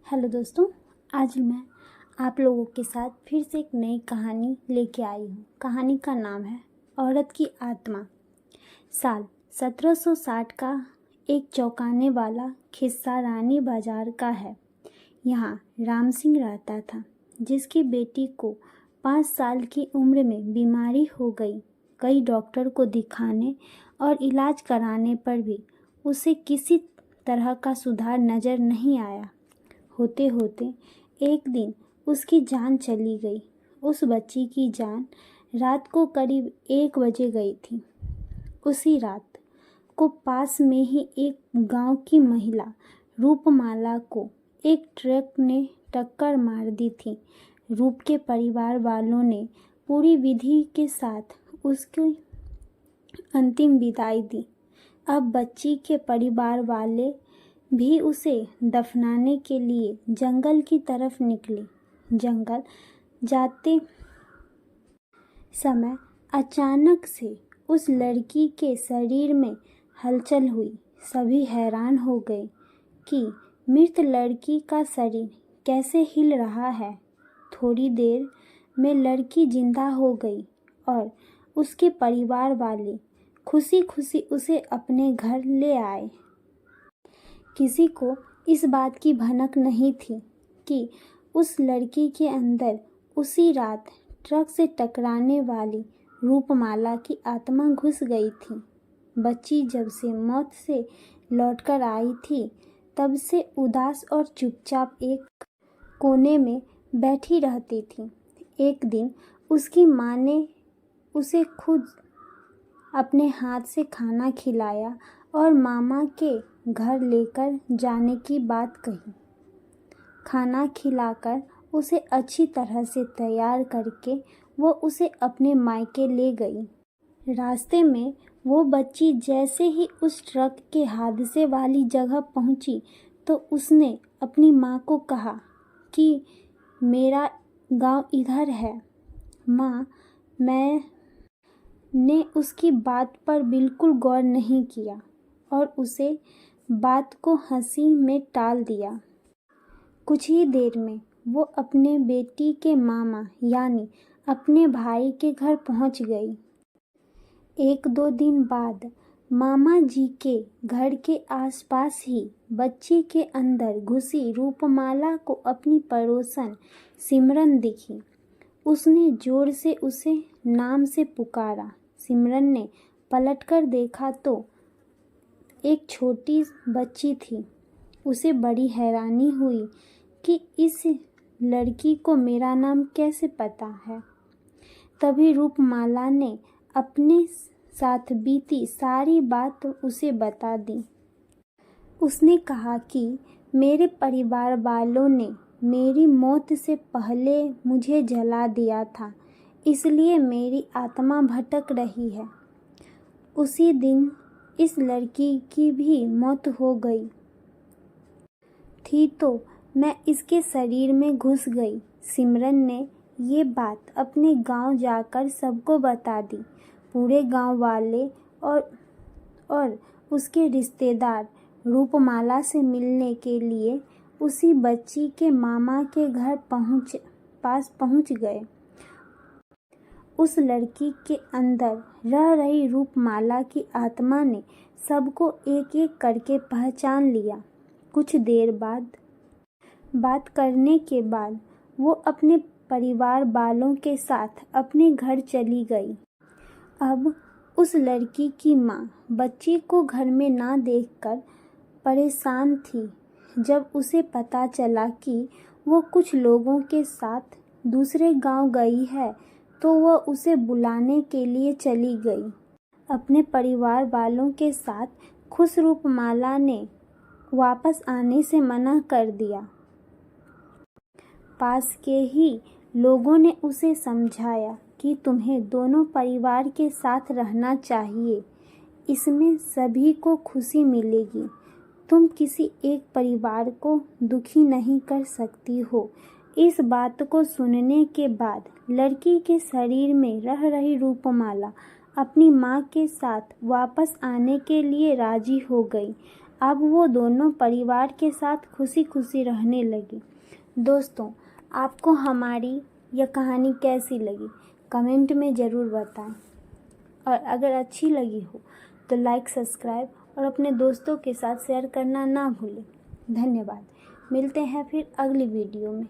Hello दोस्तों, आज मैं आप लोगों के साथ फिर से एक नई कहानी लेके आई हूँ। कहानी का नाम है औरत की आत्मा। साल 1760 का एक चौंकाने वाला किस्सा रानी बाजार का है। यहाँ राम सिंह रहता था, जिसकी बेटी को 5 साल की उम्र में बीमारी हो गई। कई डॉक्टर को दिखाने और इलाज कराने पर भी उसे किसी तरह का सुधार नज़र नहीं आया। होते होते एक दिन उसकी जान चली गई। उस बच्ची की जान रात को करीब 1 बजे गई थी। उसी रात को पास में ही एक गांव की महिला रूपमाला को एक ट्रक ने टक्कर मार दी थी। रूप के परिवार वालों ने पूरी विधि के साथ उसकी अंतिम विदाई दी। अब बच्ची के परिवार वाले भी उसे दफनाने के लिए जंगल की तरफ निकले। जंगल जाते समय अचानक से उस लड़की के शरीर में हलचल हुई। सभी हैरान हो गए कि मृत लड़की का शरीर कैसे हिल रहा है। थोड़ी देर में लड़की जिंदा हो गई और उसके परिवार वाले खुशी खुशी उसे अपने घर ले आए। किसी को इस बात की भनक नहीं थी कि उस लड़की के अंदर उसी रात ट्रक से टकराने वाली रूपमाला की आत्मा घुस गई थी। बच्ची जब से मौत से लौटकर आई थी, तब से उदास और चुपचाप एक कोने में बैठी रहती थी। एक दिन उसकी माँ ने उसे खुद अपने हाथ से खाना खिलाया और मामा के घर लेकर जाने की बात कही। खाना खिलाकर उसे अच्छी तरह से तैयार करके वो उसे अपने मायके ले गई। रास्ते में वो बच्ची जैसे ही उस ट्रक के हादसे वाली जगह पहुंची, तो उसने अपनी माँ को कहा कि मेरा गांव इधर है। माँ मैंने उसकी बात पर बिल्कुल गौर नहीं किया और उसे बात को हंसी में टाल दिया। कुछ ही देर में वो अपने बेटी के मामा यानी अपने भाई के घर पहुंच गई। 1-2 दिन बाद मामा जी के घर के आसपास ही बच्ची के अंदर घुसी रूपमाला को अपनी पड़ोसन सिमरन दिखी। उसने जोर से उसे नाम से पुकारा। सिमरन ने पलटकर देखा तो एक छोटी बच्ची थी। उसे बड़ी हैरानी हुई कि इस लड़की को मेरा नाम कैसे पता है। तभी रूपमाला ने अपने साथ बीती सारी बात उसे बता दी। उसने कहा कि मेरे परिवार वालों ने मेरी मौत से पहले मुझे जला दिया था, इसलिए मेरी आत्मा भटक रही है। उसी दिन इस लड़की की भी मौत हो गई थी, तो मैं इसके शरीर में घुस गई। सिमरन ने ये बात अपने गांव जाकर सबको बता दी। पूरे गांव वाले और उसके रिश्तेदार रूपमाला से मिलने के लिए उसी बच्ची के मामा के घर पहुंच गए। उस लड़की के अंदर रह रही रूपमाला की आत्मा ने सबको एक एक करके पहचान लिया। कुछ देर बात करने के बाद वो अपने परिवार वालों के साथ अपने घर चली गई। अब उस लड़की की माँ बच्ची को घर में ना देखकर परेशान थी। जब उसे पता चला कि वो कुछ लोगों के साथ दूसरे गांव गई है, तो वह उसे बुलाने के लिए चली गई। अपने परिवार वालों के साथ खुश रूपमाला ने वापस आने से मना कर दिया। पास के ही लोगों ने उसे समझाया कि तुम्हें दोनों परिवार के साथ रहना चाहिए, इसमें सभी को खुशी मिलेगी। तुम किसी एक परिवार को दुखी नहीं कर सकती हो। इस बात को सुनने के बाद लड़की के शरीर में रह रही रूपमाला अपनी माँ के साथ वापस आने के लिए राजी हो गई। अब वो दोनों परिवार के साथ खुशी खुशी रहने लगे। दोस्तों, आपको हमारी यह कहानी कैसी लगी कमेंट में ज़रूर बताएं, और अगर अच्छी लगी हो तो लाइक, सब्सक्राइब और अपने दोस्तों के साथ शेयर करना ना भूलें। धन्यवाद। मिलते हैं फिर अगली वीडियो में।